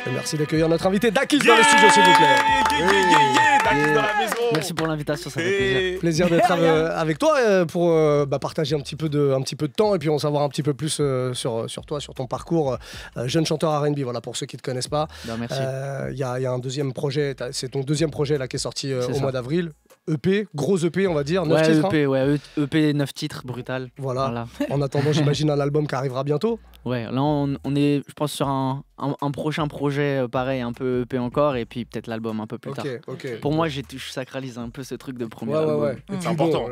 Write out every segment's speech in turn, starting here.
Et merci d'accueillir notre invité Dakis dans le studio, s'il vous plaît. Dakis dans la maison. Merci pour l'invitation, ça fait plaisir. Plaisir d'être avec toi pour partager un petit peu de temps et puis en savoir un petit peu plus sur toi, sur ton parcours. Jeune chanteur R&B, voilà, pour ceux qui ne te connaissent pas. Merci. Il y a un deuxième projet, c'est ton deuxième projet là, qui est sorti au mois d'avril. EP, gros EP, on va dire, 9 titres. EP, EP 9 titres, brutal. Voilà. En attendant, j'imagine un album qui arrivera bientôt. Ouais, là on est, je pense, sur un prochain projet pareil, un peu EP encore, et puis peut-être l'album un peu plus tard. Pour moi, je sacralise un peu ce truc de premier album. Ouais. C'est important.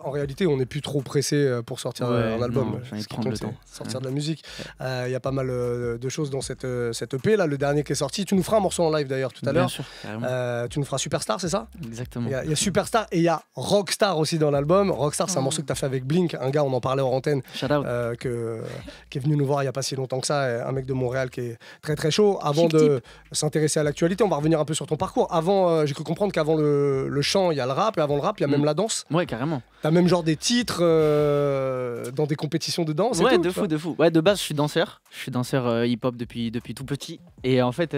En réalité, on n'est plus trop pressé pour sortir un album. J'en ai prendre le temps. Sortir de la musique. Il y a pas mal de choses dans cette EP là, le dernier qui est sorti. Tu nous feras un morceau en live d'ailleurs tout à l'heure. Bien sûr, carrément. Tu nous feras Superstar, c'est ça? Exactement. Il y a Superstar et il y a Rockstar aussi dans l'album. Rockstar, c'est un morceau que tu as fait avec Blink, un gars, on en parlait en antenne, Shout out. qui est venu nous voir il n'y a pas si longtemps que ça, un mec de Montréal qui est très très chaud. Avant de s'intéresser à l'actualité, on va revenir un peu sur ton parcours. Avant, j'ai cru comprendre qu'avant le chant, il y a le rap, et avant le rap, il y a même la danse. Ouais, carrément. T'as même genre des titres dans des compétitions de danse. Ouais, et tout, de fou. Ouais, de base, je suis danseur. Je suis danseur hip-hop depuis tout petit. Et en fait,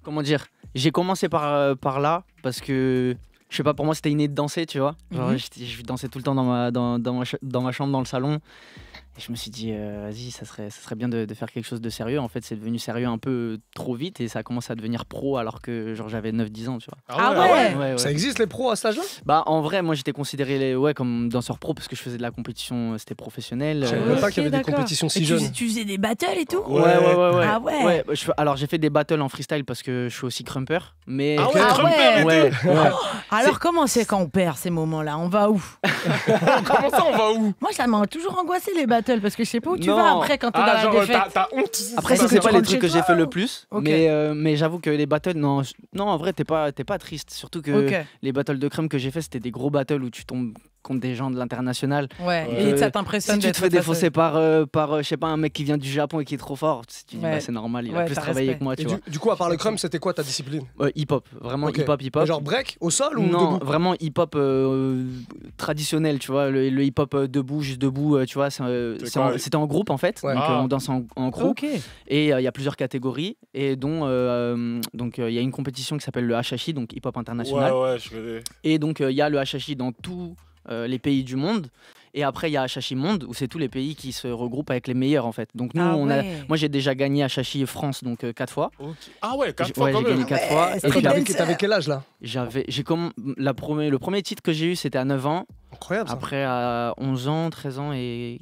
comment dire, j'ai commencé par là parce que je sais pas, pour moi c'était inné de danser, tu vois. Genre, je dansais tout le temps dans ma chambre, dans le salon. Et je me suis dit, vas-y, ça serait bien de faire quelque chose de sérieux. En fait, c'est devenu sérieux un peu trop vite et ça a commencé à devenir pro alors que genre, j'avais 9-10 ans, tu vois. Ah ouais. Ouais. Ça existe les pros à cet âge-là? Bah, en vrai, moi j'étais considéré comme danseur pro parce que je faisais de la compétition, c'était professionnel. Je savais même pas qu'il y avait des compétitions si jeunes. Tu faisais des battles et tout? Ouais. Ah ouais. Alors j'ai fait des battles en freestyle parce que je suis aussi crumper. Mais... Ah ouais, ouais. Alors comment c'est quand on perd ces moments-là? On va où? Comment ça, on va où? Moi, ça m'a toujours angoissé les battles parce que je sais pas où tu vas après quand t'es dans la défaite. T'as honte. Après, ça, c'est pas les trucs que j'ai fait le plus. plus. Okay. Mais j'avoue que les battles, non, en vrai, t'es pas triste. Surtout que les battles de crème que j'ai fait, c'était des gros battles où tu tombes contre des gens de l'international. Ouais, et ça t'impressionne. Si tu te fais défausser par je sais pas, un mec qui vient du Japon et qui est trop fort, tu dis, bah, c'est normal, il va plus travailler avec moi. Tu vois. Du coup, à part le crème, c'était quoi ta discipline? Hip-hop, vraiment hip-hop. Genre break au sol ou non, debout? vraiment hip-hop traditionnel, tu vois, le hip-hop debout, juste debout, tu vois, c'était en groupe en fait, donc on danse en groupe. Et il y a plusieurs catégories, et dont il y a une compétition qui s'appelle le HHI, donc hip-hop international. Ouais, je connais. Et donc il y a le HHI dans tous les pays du monde. Et après, il y a HHI Monde, où c'est tous les pays qui se regroupent avec les meilleurs, en fait. Donc nous, moi, j'ai déjà gagné HHI France, donc 4 fois. Okay. Ah ouais, 4 fois quand j'ai gagné 4 fois. Et puis, t'avais quel âge, là? Le premier titre que j'ai eu, c'était à 9 ans. Incroyable, ça. Après, à 11 ans, 13 ans, et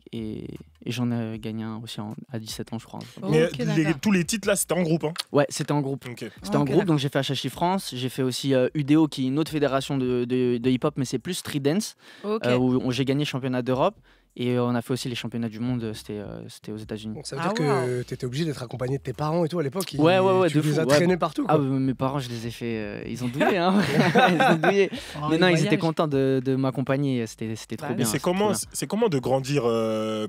j'en ai gagné un aussi à 17 ans, je crois. Mais tous les titres, là, c'était en groupe, hein? Ouais, c'était en groupe. C'était en groupe, donc j'ai fait HHI France. J'ai fait aussi UDO, qui est une autre fédération de hip-hop, mais c'est plus street dance, où j'ai gagné championnat d'Europe. Et on a fait aussi les championnats du monde, c'était aux États-Unis. Donc ça veut dire que tu étais obligé d'être accompagné de tes parents et tout à l'époque? Ouais, tu les as traînés partout, quoi. Mes parents, je les ai fait. Ils ont douillé, hein. Ils ont douillé. Mais non, ils étaient contents de m'accompagner. C'était trop bien. C'est comment de grandir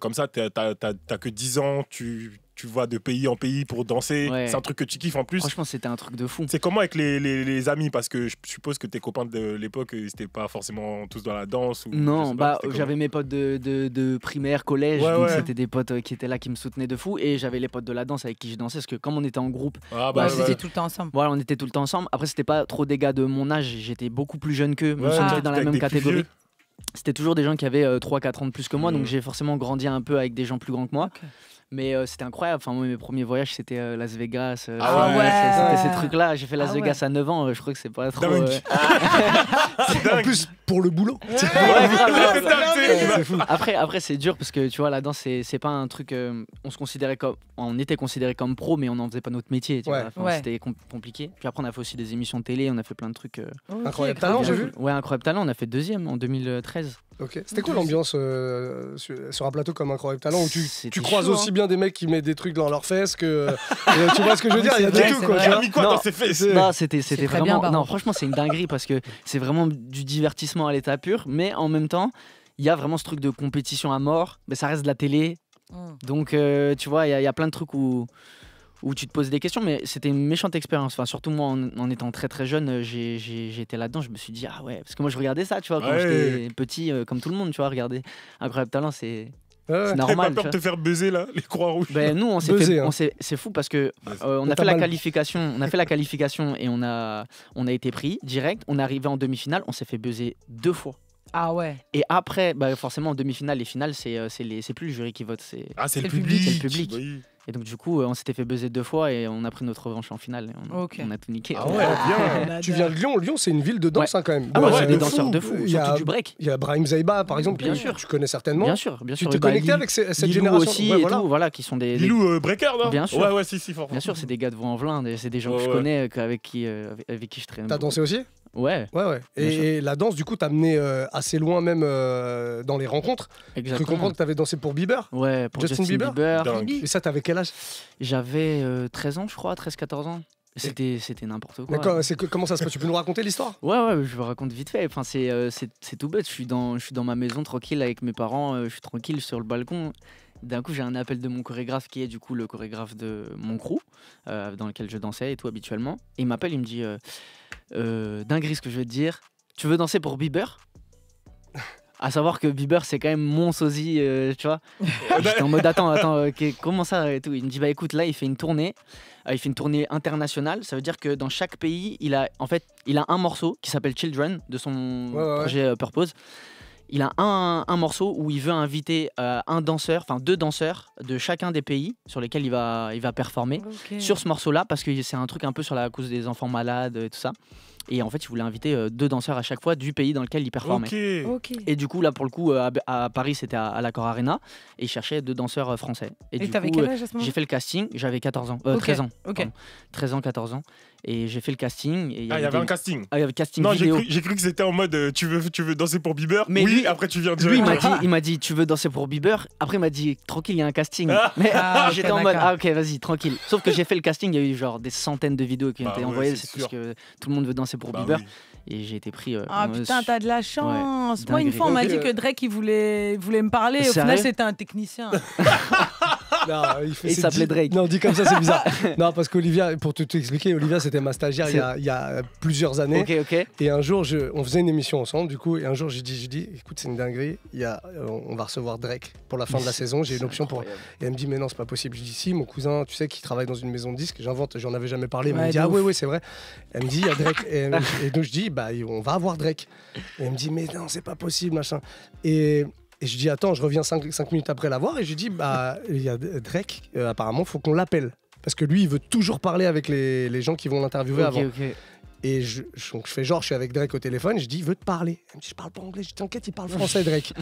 comme ça? T'as que 10 ans, tu vas de pays en pays pour danser. C'est un truc que tu kiffes en plus. Franchement, c'était un truc de fou. C'est comment avec les amis? Parce que je suppose que tes copains de l'époque, ils n'étaient pas forcément tous dans la danse. Non, j'avais mes potes de primaire, collège. Donc c'était des potes qui étaient là, qui me soutenaient de fou. Et j'avais les potes de la danse avec qui je dansais. Parce que comme on était en groupe, on était tout le temps ensemble. Voilà, on était tout le temps ensemble. Après, c'était pas trop des gars de mon âge. J'étais beaucoup plus jeune qu'eux. Même si on était dans la même catégorie. C'était toujours des gens qui avaient 3-4 ans de plus que moi. Donc j'ai forcément grandi un peu avec des gens plus grands que moi. Mais c'était incroyable. Enfin, moi, mes premiers voyages, c'était Las Vegas. C'était ces trucs-là. J'ai fait Las Vegas à 9 ans. Je crois que c'est pas trop. C'est en plus pour le boulot. Après, c'est dur parce que tu vois, la danse, c'est pas un truc. On était considéré comme pro, mais on n'en faisait pas notre métier. Tu vois. C'était compliqué. Puis après, on a fait aussi des émissions de télé. On a fait plein de trucs. Incroyable Talent, j'ai vu. Ouais, Incroyable Talent. On a fait 2e en 2013. C'était quoi l'ambiance sur un plateau comme Incroyable Talent où tu croises aussi bien des mecs qui mettent des trucs dans leurs fesses que tu vois ce que je veux dire, il y a de tout, quoi. Tu as mis quoi dans ses fesses? Non, c'était vraiment non, franchement, c'est une dinguerie parce que c'est vraiment du divertissement à l'état pur, mais en même temps, il y a vraiment ce truc de compétition à mort, mais ça reste de la télé. Donc tu vois, il y a plein de trucs où tu te poses des questions, mais c'était une méchante expérience. Enfin, surtout moi, en étant très très jeune, j'ai été là-dedans. Je me suis dit, ah ouais, parce que moi je regardais ça, tu vois, quand j'étais petit, comme tout le monde, tu vois, regarder Incroyable Talent, C'est normal. T'as pas peur de te faire buzzer là, les croix rouges? Ben nous, on s'est fait, c'est fou parce que on a fait la qualification et on a été pris direct. On est arrivé en demi-finale, on s'est fait buzzer 2 fois. Ah ouais. Et après, bah forcément en demi-finale, les finales, c'est plus le jury qui vote, c'est le public. C'est le public. Oui. Et donc du coup, on s'était fait buzzer 2 fois et on a pris notre revanche en finale. On a tout niqué. Ah ouais, bien. Tu viens de Lyon. Lyon, c'est une ville de danse quand même. Ah ouais, c'est des danseurs de fou, surtout du break. Il y a Brahim Zaiba, par exemple, bien sûr. Tu connais certainement. Bien sûr. Tu t'es connecté avec cette génération aussi et tout, voilà, qui sont des... Lilou Breaker, non? Bien sûr. Ouais, si, fort. Bien sûr, c'est des gars de Vaux-en-Velin, c'est des gens que je connais, avec qui je traîne. T'as dansé aussi? Ouais. Et la danse, du coup, t'a mené assez loin, même dans les rencontres. Exactement. Tu comprends que t'avais dansé pour Bieber? Ouais, pour Justin Bieber. Et ça, t'avais quel âge? J'avais 13 ans, je crois, 13-14 ans. C'était n'importe quoi. D'accord, comment ça se passe? Tu peux nous raconter l'histoire? Ouais, je vous raconte vite fait. Enfin, c'est tout bête. Je suis dans ma maison tranquille avec mes parents. Je suis tranquille sur le balcon. D'un coup, j'ai un appel de mon chorégraphe qui est du coup le chorégraphe de mon crew, dans lequel je dansais et tout habituellement. Et il m'appelle, il me dit dinguerie ce que je vais te dire. Tu veux danser pour Bieber? À savoir que Bieber, c'est quand même mon sosie, tu vois. J'étais en mode attends, comment ça et tout. Il me dit bah écoute, là il fait une tournée internationale. Ça veut dire que dans chaque pays, il a un morceau qui s'appelle Children de son projet Purpose. Il a un morceau où il veut inviter deux danseurs de chacun des pays sur lesquels il va performer sur ce morceau-là, parce que c'est un truc un peu sur la cause des enfants malades et tout ça. Et en fait, il voulait inviter 2 danseurs à chaque fois du pays dans lequel il performait. Et du coup, là, pour le coup, à Paris, c'était à l'Accor Arena. Et il cherchait 2 danseurs français. Et du t'avais coup, quel âge à ce moment? j'ai fait le casting. J'avais 14 ans. 13 ans. 13 ans, 14 ans. Et j'ai fait le casting. Et il y avait un casting. Il y avait casting non, vidéo. j'ai cru que c'était en mode tu veux danser pour Bieber? Mais oui, après tu viens direct. Lui, il m'a dit tu veux danser pour Bieber? Après, il m'a dit tranquille, il y a un casting. Mais j'étais en mode ok, vas-y, tranquille. Sauf que j'ai fait le casting. Il y a eu genre des centaines de vidéos qui ont été envoyées. C'est parce que tout le monde veut danser pour Bieber. Oui. Et j'ai été pris. Putain, t'as de la chance. Moi, une fois, on m'a dit que Drake, il voulait me parler. Au final, c'était un technicien. Non, il s'appelait Drake. Non, dit comme ça, c'est bizarre. Non, parce qu'Olivia, pour t'expliquer, Olivia, c'était ma stagiaire il y a plusieurs années. Et un jour, on faisait une émission ensemble, du coup, et un jour, j'ai dit, écoute, c'est une dinguerie, on va recevoir Drake pour la fin de la saison. J'ai une option pour. Et elle me dit, mais non, c'est pas possible. Je dis, si, mon cousin, tu sais, qui travaille dans une maison de disques, j'en avais jamais parlé. Mais il me dit, ah ouais, c'est vrai. Elle me dit, il y a Drake. Et donc, je dis, bah, on va avoir Drake. Et elle me dit, mais non, c'est pas possible, machin. Et je dis, attends, je reviens 5 minutes après l'avoir. Et je dis, bah, il y a Drake, apparemment, il faut qu'on l'appelle. Parce que lui, il veut toujours parler avec les gens qui vont l'interviewer avant. Et donc je fais genre, je suis avec Drake au téléphone, je dis, il veut te parler. Elle me dit, je parle pas anglais. Je dis, t'inquiète, il parle français, Drake.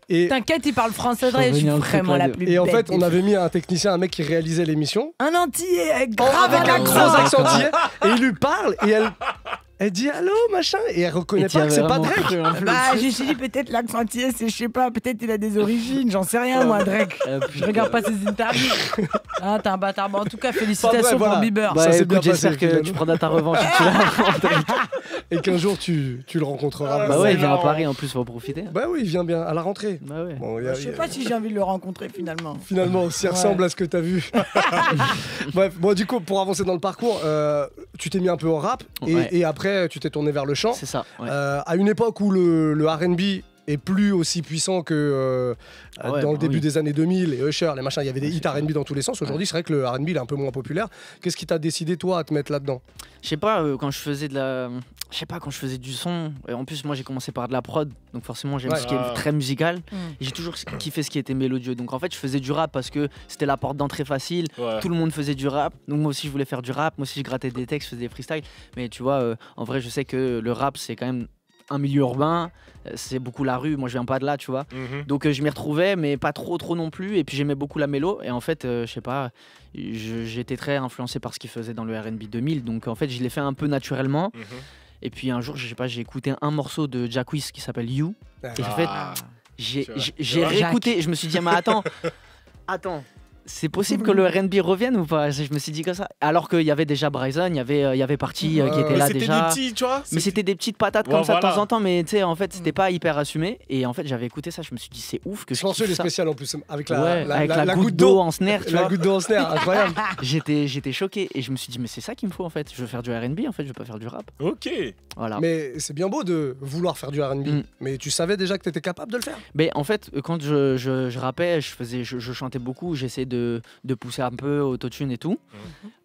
T'inquiète, il parle français, Drake. Je suis vraiment la plus Et en fait, on avait mis un technicien, un mec qui réalisait l'émission. Un antillais avec un gros accent antillais. Et il lui parle, et elle dit allô machin et elle reconnaît pas que c'est pas Drake. Bah j'ai dit peut-être l'accent antillais, c'est je sais pas, peut-être il a des origines, j'en sais rien moi Drake. Je regarde pas ses interviews. Ah t'es un bâtard. Bon, en tout cas félicitations pour Bieber. Bah, ça écoute, j'espère que tu prendras ta revanche et qu'un jour tu le rencontreras. Bah ouais, il vient à Paris en plus, faut en profiter. Bah oui, il vient bien à la rentrée. Bah ouais. Bon, je sais pas si j'ai envie de le rencontrer finalement. Finalement, s'il ressemble à ce que t'as vu. Bref, bon du coup pour avancer dans le parcours, tu t'es mis un peu au rap et après tu t'es tourné vers le chant. C'est ça. À une époque où le R&B est plus aussi puissant que dans le début des années 2000, les Usher, les machins, il y avait des hits R&B dans tous les sens. Aujourd'hui, c'est vrai que le R&B il est un peu moins populaire. Qu'est-ce qui t'a décidé toi à te mettre là-dedans? Je sais pas, quand je faisais quand je faisais du son, et en plus moi j'ai commencé par de la prod, donc forcément j'aime ce qui est très musical, et j'ai toujours kiffé ce qui était mélodieux. Donc en fait je faisais du rap parce que c'était la porte d'entrée facile, tout le monde faisait du rap, donc moi aussi je voulais faire du rap, moi aussi je grattais des textes, je faisais des freestyles, mais tu vois, en vrai je sais que le rap c'est quand même un milieu urbain, c'est beaucoup la rue, moi je viens pas de là, tu vois. Donc je m'y retrouvais, mais pas trop non plus, et puis j'aimais beaucoup la mélo, et en fait, je sais pas, j'étais très influencé par ce qu'il faisait dans le R&B 2000, donc en fait je l'ai fait un peu naturellement. Et puis un jour, je sais pas, j'ai écouté un morceau de Jacquees qui s'appelle You, et en fait, j'ai réécouté, je me suis dit, mais attends, c'est possible que le R&B revienne ou pas? Je me suis dit comme ça. Alors qu'il y avait déjà Bryson, il y avait Party qui était là déjà. C'était des petits, tu vois. Mais c'était des petites patates comme ça de temps en temps. Mais tu sais, en fait, c'était pas hyper assumé. Et en fait, j'avais écouté ça. Je me suis dit, c'est ouf que je pense que les spéciales en plus avec la goutte d'eau en snare. La goutte d'eau en snare, incroyable. J'étais choqué et je me suis dit, mais c'est ça qu'il me faut en fait. Je veux faire du R&B en fait, je veux pas faire du rap. Ok. Voilà. Mais c'est bien beau de vouloir faire du R&B. Mais tu savais déjà que tu étais capable de le faire? Mais en fait, quand je rappais, je chantais beaucoup, j'essayais de pousser un peu autotune et tout.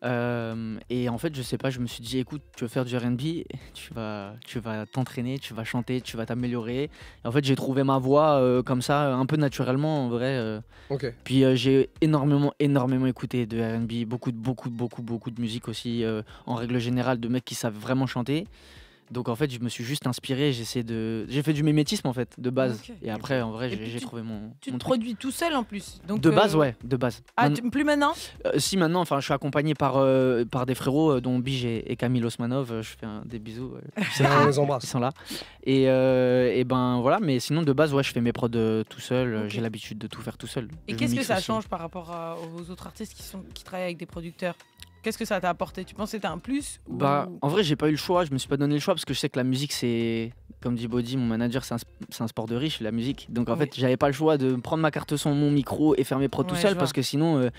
Et en fait, je sais pas, je me suis dit, écoute, tu veux faire du R&B, tu vas t'entraîner, tu vas chanter, tu vas t'améliorer. Et en fait, j'ai trouvé ma voix comme ça, un peu naturellement en vrai. Puis j'ai énormément écouté de R&B, beaucoup de musique aussi, en règle générale, de mecs qui savent vraiment chanter. Donc en fait, je me suis juste inspiré, j'ai fait du mimétisme en fait, de base. Et après, en vrai, j'ai trouvé mon Tu te truc. produis tout seul en plus. Donc, De base, ouais, de base. Ah, plus maintenant? Si, maintenant, enfin, je suis accompagné par des frérots, dont Bige et Camille Osmanov. Je fais des bisous. On les embrasse. Ils sont là. Et ben voilà, mais sinon, de base, ouais, je fais mes prods tout seul. J'ai l'habitude de tout faire tout seul. Et qu'est-ce que ça change par rapport aux autres artistes qui travaillent avec des producteurs? Qu'est-ce que ça t'a apporté? Tu penses que c'était un plus ou... Bah, en vrai, j'ai pas eu le choix. Je me suis pas donné le choix parce que je sais que la musique, c'est, comme dit Body, mon manager, c'est un sport de riche, la musique. Donc en fait, j'avais pas le choix de prendre ma carte son, mon micro et faire mes prods tout seul parce que sinon,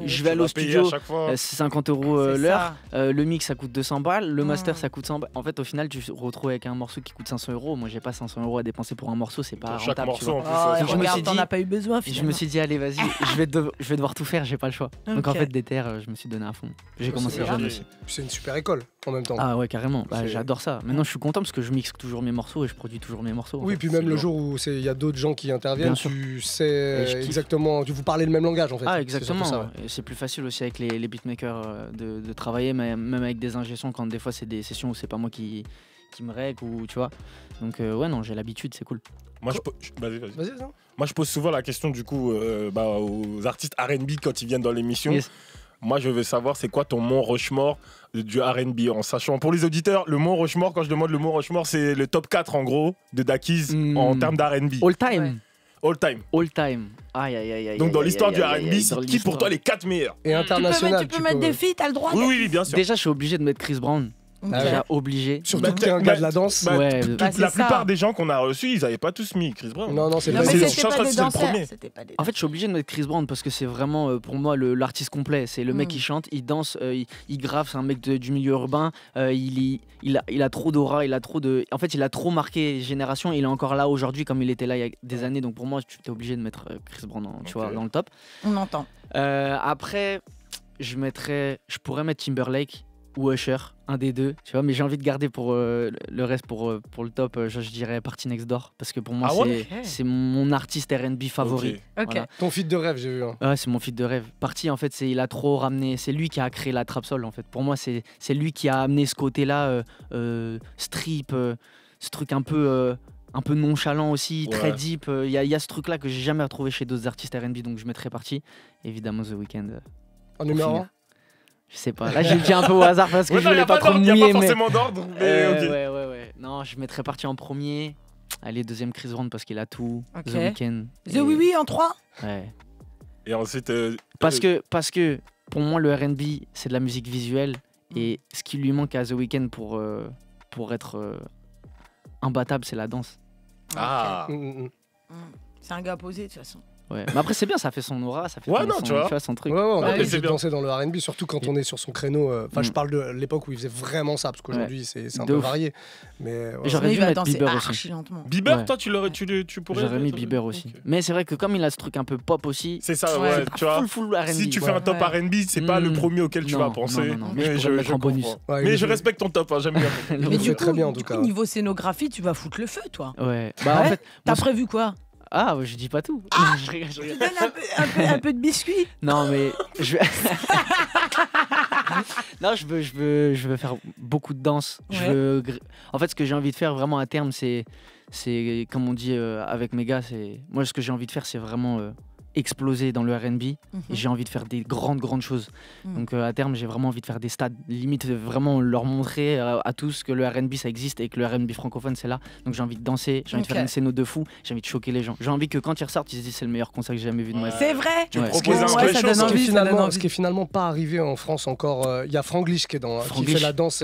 je vais aller au studio, c'est 50 € l'heure. Le mix, ça coûte 200 balles. Le master, ça coûte 100 balles. En fait, au final, tu te retrouves avec un morceau qui coûte 500 €. Moi, j'ai pas 500 € à dépenser pour un morceau, c'est pas chaque rentable. Morceau, je me suis dit, t'en as pas eu besoin. Je me suis dit, allez, vas-y, je vais devoir tout faire, j'ai pas le choix. Donc en fait, déter, je me suis donné à fond. J'ai commencé jeune aussi. C'est une super école en même temps. Ah ouais, carrément. Bah, j'adore ça. Maintenant, je suis content parce que je mixe toujours mes morceaux et je produis toujours mes morceaux. Oui, puis même le jour où il y a d'autres gens qui interviennent, tu sais exactement, vous parlez le même langage en fait. Ah, exactement. C'est plus facile aussi avec les beatmakers de travailler, même avec des ingé sons quand des fois c'est des sessions où c'est pas moi qui me règle ou tu vois. Donc ouais, non, j'ai l'habitude, c'est cool. Moi, vas-y. Moi, je pose souvent la question du coup aux artistes R&B quand ils viennent dans l'émission. Yes. Moi, je veux savoir, c'est quoi ton Mont Rushmore du R&B, en sachant, pour les auditeurs, le Mont Rushmore, quand je demande le Mont Rushmore, c'est le top 4 en gros de Dakiz en termes d'R&B. All time. All time. All time. Aïe. Donc dans l'histoire du R&B, c'est qui pour toi les 4 meilleurs? Et international. Tu peux mettre des feats, t'as le droit. Oui, bien sûr. Déjà, je suis obligé de mettre Chris Brown. Déjà obligé. Surtout que t'es un gars de la danse. La plupart des gens qu'on a reçus, ils n'avaient pas tous mis Chris Brown. Non, c'est pas le premier. En fait, je suis obligé de mettre Chris Brown parce que c'est vraiment pour moi l'artiste complet. C'est le mec qui chante, il danse, il grave, c'est un mec du milieu urbain. Il a trop d'aura, En fait, il a trop marqué génération. Il est encore là aujourd'hui comme il était là il y a des années. Donc pour moi, tu es obligé de mettre Chris Brown dans le top. On entend. Après, je pourrais mettre Timberlake ou Usher, un des deux, tu vois, mais j'ai envie de garder pour le reste, pour le top, je dirais Party Next Door, parce que pour moi, c'est mon artiste R&B favori. Ok. Voilà. Ton feat de rêve, j'ai vu. Ouais, c'est mon feat de rêve. Party, en fait, il a trop ramené, c'est lui qui a créé la trap soul, en fait. Pour moi, c'est lui qui a amené ce côté-là, strip, ce truc un peu nonchalant aussi, très deep. Il y a ce truc-là que j'ai jamais retrouvé chez d'autres artistes R&B, donc je mettrais Party. Évidemment, The Weeknd. En numéro 1 Je sais pas. Là, j'ai dit un peu au hasard parce que je voulais pas trop me mouiller. Il n'y a pas forcément d'ordre. Ouais. Non, je mettrais Party en premier. Allez, deuxième Chris Brown parce qu'il a tout. The Weeknd. The Oui en 3. Ouais. Et ensuite. Parce que pour moi, le R&B, c'est de la musique visuelle. Et ce qui lui manque à The Weeknd pour être imbattable, c'est la danse. Ah. C'est un gars posé de toute façon. Ouais. Mais après, c'est bien, ça fait son aura, ça fait tu vois son truc. Ouais, on a envie de danser dans le R&B, surtout quand on est sur son créneau. Enfin, je parle de l'époque où il faisait vraiment ça, parce qu'aujourd'hui, c'est un peu varié. Mais j'aurais dû mettre Bieber aussi. Bieber, toi, tu pourrais. J'aurais mis Bieber aussi. Mais c'est vrai que comme il a ce truc un peu pop aussi. C'est ça, tu vois. Full R&B. Si tu fais un top R&B, c'est pas le premier auquel tu vas penser. Non, mais je mettre en bonus. Mais je respecte ton top, j'aime bien. Mais du coup, niveau scénographie, tu vas foutre le feu, toi. Ouais. Bah en fait, t'as prévu quoi? Ah, je dis pas tout. Je donne un peu de biscuit. Non, mais non, je veux faire beaucoup de danse. En fait, ce que j'ai envie de faire vraiment à terme, c'est comme on dit avec mes gars, moi, ce que j'ai envie de faire, c'est vraiment exploser dans le R&B et j'ai envie de faire des grandes choses. Donc à terme, j'ai vraiment envie de faire des stades, limite vraiment leur montrer à tous que le R&B ça existe et que le R&B francophone c'est là. Donc j'ai envie de danser, j'ai envie de faire une scène de fou, j'ai envie de choquer les gens. J'ai envie que quand ils ressortent, ils se disent c'est le meilleur concert que j'ai jamais vu de ma vie. C'est vrai. Ce qui est finalement pas arrivé en France encore. Il y a Franglish qui est qui fait la danse,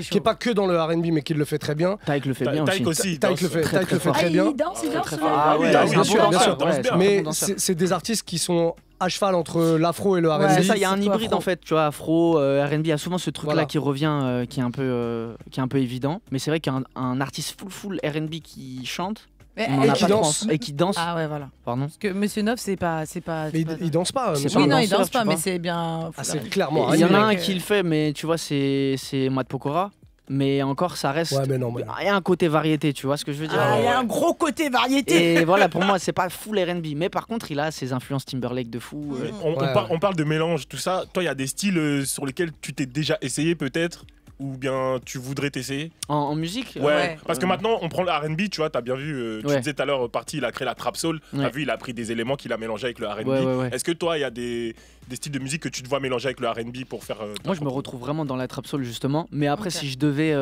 qui est pas que dans le R&B mais qui le fait très bien. Taïk le fait bien aussi. Taïk le fait très bien. Il danse, bien sûr. Mais c'est des artistes qui sont à cheval entre l'afro et le R&B. C'est ça, il y a un hybride en fait, tu vois, afro, R&B, il y a souvent ce truc là qui revient, qui est un peu évident. Mais c'est vrai qu'un artiste full R&B qui chante. Et qui danse. Ah ouais, voilà. Pardon. Parce que Monsieur Neuf, c'est pas. Il danse pas. Oui, non, il danse pas, mais c'est bien. C'est clairement. Il y en a un qui le fait, mais tu vois, c'est Matt Pokora. Mais encore, ça reste. Il y a un côté variété, tu vois ce que je veux dire. Il y a un gros côté variété. Et voilà, pour moi, c'est pas full R&B. Mais par contre, il a ses influences Timberlake de fou. On parle de mélange, tout ça. Toi, il y a des styles sur lesquels tu t'es déjà essayé, peut-être, ou bien tu voudrais t'essayer en musique. Ouais. Parce que maintenant, on prend le R&B, tu vois, t'as bien vu, tu disais tout à l'heure, il a créé la trap soul. T'as vu, il a pris des éléments qu'il a mélangés avec le R&B. Est-ce que toi, il y a des styles de musique que tu te vois mélanger avec le R&B pour faire. Moi, je me retrouve vraiment dans la trap soul, justement. Mais après, si je devais.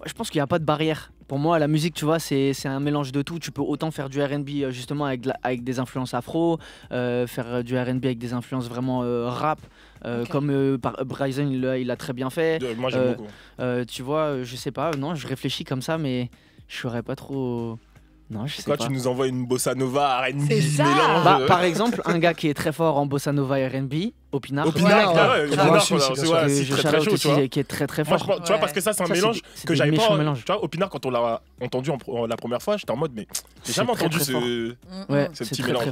Je pense qu'il n'y a pas de barrière. Pour moi, la musique, tu vois, c'est un mélange de tout. Tu peux autant faire du R&B justement avec des influences afro, faire du R&B avec des influences vraiment rap, comme Bryson, il a très bien fait. Moi, j'aime beaucoup. Tu vois, je sais pas, non, je réfléchis comme ça, mais je saurais pas trop. Non, je sais pas. Quand tu nous envoies une bossa nova R&B mélange. Par exemple, un gars qui est très fort en bossa nova R&B, Opinard. Opinard, c'est très chaud, tu vois. Qui est très très fort. Moi, tu vois, parce que ça, c'est un mélange que j'avais pas. Tu vois, Opinard, quand on l'a entendu la première fois, j'étais en mode, mais j'ai jamais entendu ce petit mélange.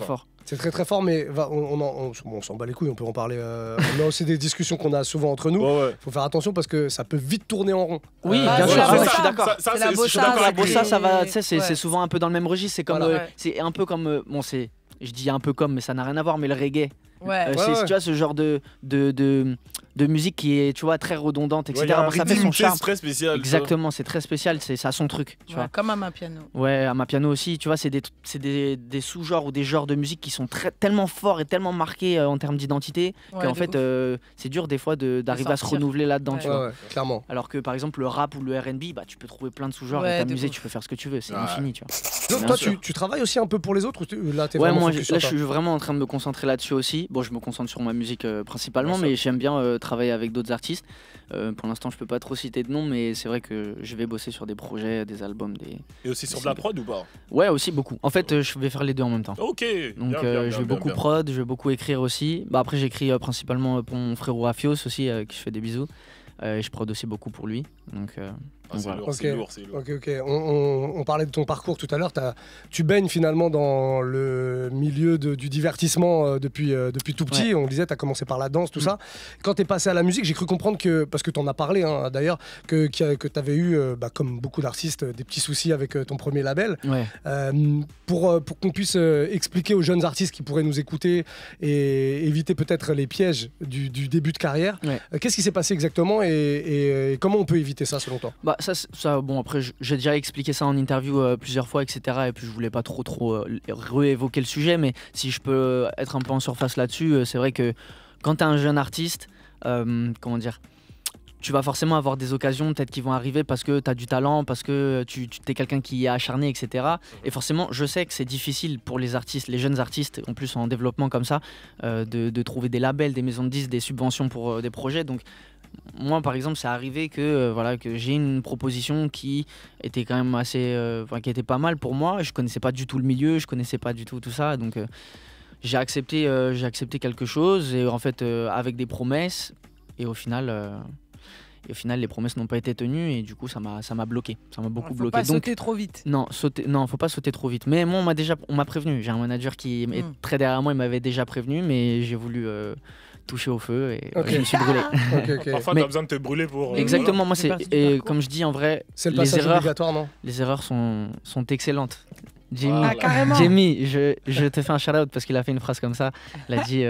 C'est très très fort, mais on s'en bat les couilles, on peut en parler. On a aussi des discussions qu'on a souvent entre nous. Faut faire attention parce que ça peut vite tourner en rond. Oui, bien sûr, je suis d'accord. La bossa, ça va, c'est souvent un peu dans le même registre. C'est comme, c'est un peu comme, je dis un peu comme, mais ça n'a rien à voir, mais le reggae. Tu vois, ce genre de musique qui est, tu vois, très redondante, etc. Ça fait son charme. Très spécial. Exactement, c'est très spécial, ça a son truc. Tu vois. Comme Amapiano. Ouais, Amapiano aussi, tu vois, c'est des sous-genres ou des genres de musique qui sont tellement forts et tellement marqués en termes d'identité qu'en fait, c'est dur des fois d'arriver à se renouveler là-dedans. Tu vois. Clairement. Alors que par exemple, le rap ou le R&B, tu peux trouver plein de sous-genres et t'amuser, tu peux faire ce que tu veux, c'est infini. Tu vois. Donc, toi, tu travailles aussi un peu pour les autres ou là, je suis vraiment en train de me concentrer là-dessus aussi. Bon, je me concentre sur ma musique principalement, mais j'aime bien travailler avec d'autres artistes. Pour l'instant, je peux pas trop citer de nom, mais c'est vrai que je vais bosser sur des projets, des albums. Et aussi sur de la prod ou pas? Ouais, aussi beaucoup. En fait, je vais faire les deux en même temps. Ok. Donc, je vais beaucoup prod, je vais beaucoup écrire aussi. Après, j'écris principalement pour mon frérot Afios aussi, qui je fais des bisous. Et je prod aussi beaucoup pour lui. Donc, c'est lourd. Ok. On parlait de ton parcours tout à l'heure. Tu baignes finalement dans le milieu du divertissement depuis tout petit. On disait, tu as commencé par la danse, tout ça. Quand tu es passé à la musique, j'ai cru comprendre que, parce que tu en as parlé d'ailleurs, que tu avais eu, comme beaucoup d'artistes, des petits soucis avec ton premier label. Pour qu'on puisse expliquer aux jeunes artistes qui pourraient nous écouter et éviter peut-être les pièges du début de carrière, qu'est-ce qui s'est passé exactement et comment on peut éviter ça selon toi? Bon, après, j'ai déjà expliqué ça en interview plusieurs fois, etc. Et puis, je voulais pas trop réévoquer le sujet, mais si je peux être un peu en surface là-dessus, c'est vrai que quand tu es un jeune artiste, comment dire, tu vas forcément avoir des occasions peut-être qui vont arriver parce que tu as du talent, parce que tu es quelqu'un qui est acharné, etc. Et forcément, je sais que c'est difficile pour les artistes, les jeunes artistes, en plus en développement comme ça, de trouver des labels, des maisons de disques, des subventions pour des projets. Donc, moi, par exemple, c'est arrivé que j'ai une proposition qui était quand même qui était pas mal pour moi. Je connaissais pas du tout le milieu, je connaissais pas du tout ça, donc j'ai accepté quelque chose et en fait avec des promesses et au final, les promesses n'ont pas été tenues et du coup ça m'a bloqué, ça m'a beaucoup bloqué. Faut pas sauter trop vite. Non, faut pas sauter trop vite. Mais moi, on m'a prévenu. J'ai un manager qui est très derrière moi, il m'avait déjà prévenu, mais j'ai voulu toucher au feu et je me suis brûlé. Parfois, tu as besoin de te brûler pour. Exactement, moi comme je dis en vrai, c'est le passage obligatoire, non? Les erreurs sont excellentes. Jamie, je te fais un shout-out parce qu'il a fait une phrase comme ça. Il a dit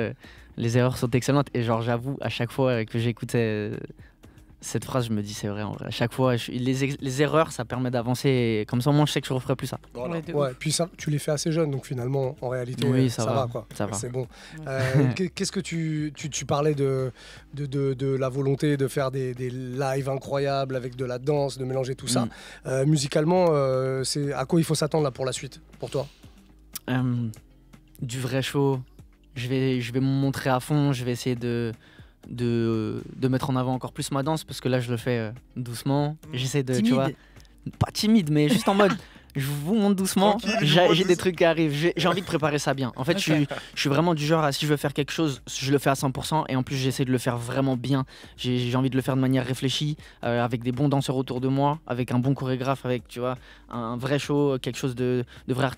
les erreurs sont excellentes et genre j'avoue à chaque fois que j'écoutais Cette phrase, je me dis, c'est vrai en vrai. À chaque fois, les erreurs, ça permet d'avancer. Et comme ça, moi, je sais que je ne referai plus ça. Voilà. Ouais, puis ça, tu les fais assez jeune, donc finalement, en réalité, oui, ça va quoi. Ça va. C'est bon. Qu'est-ce que tu parlais de la volonté de faire des lives incroyables avec de la danse, de mélanger tout ça. Musicalement, c'est à quoi il faut s'attendre là pour la suite, pour toi? Du vrai show. Je vais me montrer à fond. Je vais essayer de mettre en avant encore plus ma danse parce que là, je le fais doucement. J'essaie de, timide. tu vois, pas timide, mais juste en mode. Je vous monte doucement, j'ai des trucs qui arrivent, j'ai envie de préparer ça bien. En fait, je suis vraiment du genre à si je veux faire quelque chose, je le fais à 100% et en plus j'essaie de le faire vraiment bien. J'ai envie de le faire de manière réfléchie, avec des bons danseurs autour de moi, avec un bon chorégraphe, avec tu vois, un vrai show, quelque chose de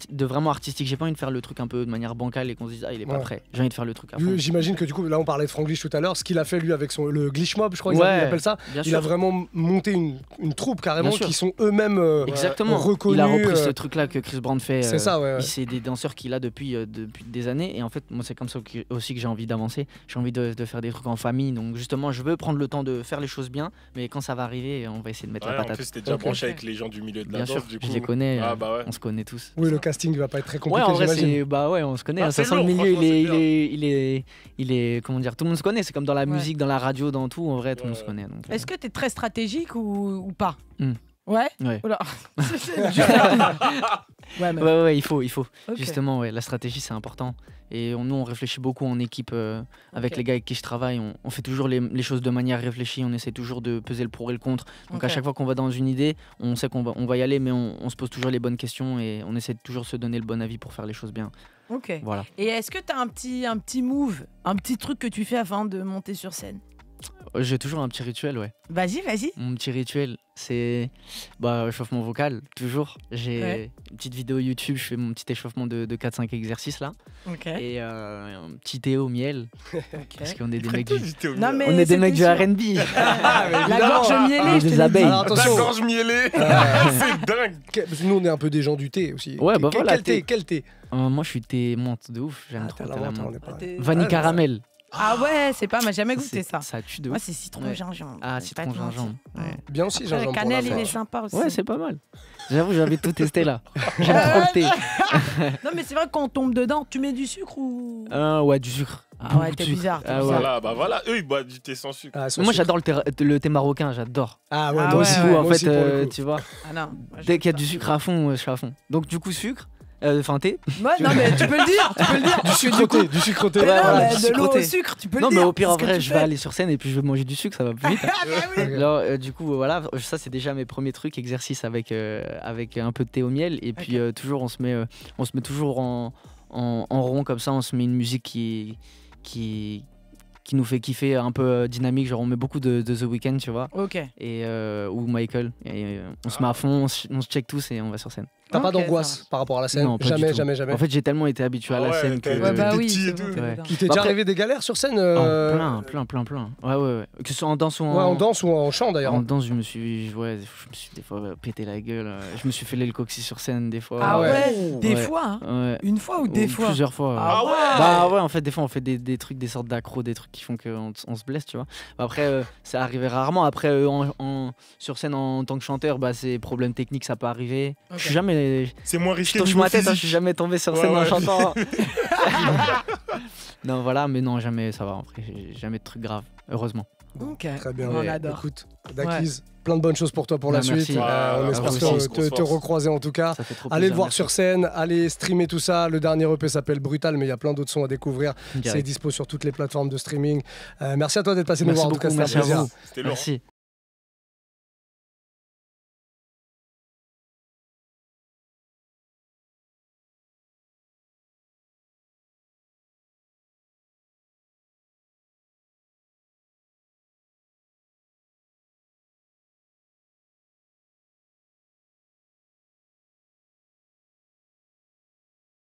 vraiment artistique. J'ai pas envie de faire le truc un peu de manière bancale et qu'on se dise il est pas prêt. J'ai envie de faire le truc à fond. J'imagine que du coup, là on parlait de Franglish tout à l'heure, ce qu'il a fait lui avec le Glitch Mob, je crois qu'il appelle ça. Il a vraiment monté une troupe carrément qui sont eux-mêmes reconnus. Repris ce truc-là que Chris Brown fait. C'est ça, c'est des danseurs qu'il a depuis des années. Et en fait, moi, c'est comme ça aussi que j'ai envie d'avancer. J'ai envie de faire des trucs en famille. Donc, justement, je veux prendre le temps de faire les choses bien. Mais quand ça va arriver, on va essayer de mettre la patate. En plus, t'es déjà branché avec les gens du milieu de la danse. Bien sûr, du coup. je les connais. On se connaît tous. Oui, le casting va pas être très compliqué. Ouais, en vrai, on se connaît. Ça sent le milieu, il est. Comment dire? Tout le monde se connaît. C'est comme dans la musique, dans la radio, dans tout. En vrai, tout le monde se connaît. Est-ce que t'es très stratégique ou pas? Ouais. Oula. Ouais, il faut. Okay. Justement, la stratégie, c'est important. Et nous, on réfléchit beaucoup en équipe avec les gars avec qui je travaille. On fait toujours les choses de manière réfléchie. On essaie toujours de peser le pour et le contre. Donc à chaque fois qu'on va dans une idée, on sait qu'on va y aller, mais on se pose toujours les bonnes questions et on essaie de toujours se donner le bon avis pour faire les choses bien. Ok. Voilà. Et est-ce que tu as un petit move, un petit truc que tu fais afin de monter sur scène? J'ai toujours un petit rituel, ouais. Vas-y. Mon petit rituel, c'est échauffement vocal, toujours. J'ai une petite vidéo YouTube, je fais mon petit échauffement de 4-5 exercices là. Et un petit thé au miel. Parce qu'on est des mecs du R&B. La gorge mielée, des abeilles. La gorge mielée, c'est dingue. Nous, on est un peu des gens du thé aussi. Ouais, bah voilà. Quel thé? Moi, je suis thé menthe de ouf. J'aime trop la menthe. Vanille caramel. Ah ouais, c'est pas, j'ai jamais goûté ça. Ça tue de ouf. Moi, c'est citron gingembre. Ah, citron gingembre. Bien aussi, gingembre. Le cannelle, il est sympa aussi. Ouais, c'est pas mal. J'avoue, j'avais tout testé là. J'aime trop le thé. Non, mais c'est vrai, quand on tombe dedans, tu mets du sucre ou. Ouais, du sucre. Ah ouais, t'es bizarre. Voilà, eux ils boivent du thé sans sucre. Moi, j'adore le thé marocain, j'adore. Ah ouais, moi aussi. En fait, tu vois. Ah non. Dès qu'il y a du sucre à fond, je suis à fond. Donc, du coup, sucre. Enfin, thé. Ouais, non, mais tu peux le dire. Du sucreté. De l'eau au sucre, tu peux le dire. Non, mais au pire, en vrai, je vais aller sur scène et puis je vais manger du sucre, ça va plus vite. Alors, du coup, voilà, ça, c'est déjà mes premiers trucs, exercices avec un peu de thé au miel. Et puis, toujours, on se met toujours en rond comme ça, on se met une musique qui nous fait kiffer, un peu dynamique, genre on met beaucoup de The Weeknd, tu vois. Et ou Michael, et on se met à fond, on se check tous et on va sur scène. T'as pas d'angoisse par rapport à la scène? Non, jamais. En fait, j'ai tellement été habitué à la scène que. Il t'est déjà arrivé des galères sur scène? Plein. Ouais. Que ce soit en danse ou en chant d'ailleurs. En danse, je me suis des fois pété la gueule. Je me suis fait le coccyx sur scène des fois. Ah ouais? Des fois? Une fois ou des fois? Plusieurs fois. Ah ouais? Bah ouais, en fait, des fois, on fait des trucs, des sortes d'accros, des trucs qui font qu'on se blesse, tu vois. Après, ça arrivait rarement. Après, sur scène en tant que chanteur, c'est problème technique, ça peut arriver. Je suis jamais. C'est moins risqué. Je touche ma tête, je suis jamais tombé sur scène en chantant. Non, voilà, mais non, jamais, ça va. Après, jamais de trucs graves, heureusement. Ok, très bien. On adore. Écoute, Dakiz, plein de bonnes choses pour toi pour la suite. On espère te recroiser en tout cas. Allez le voir sur scène, allez streamer tout ça. Le dernier EP s'appelle Brutal, mais il y a plein d'autres sons à découvrir. C'est dispo sur toutes les plateformes de streaming. Merci à toi d'être passé nous voir. En tout cas, c'était un plaisir. Merci.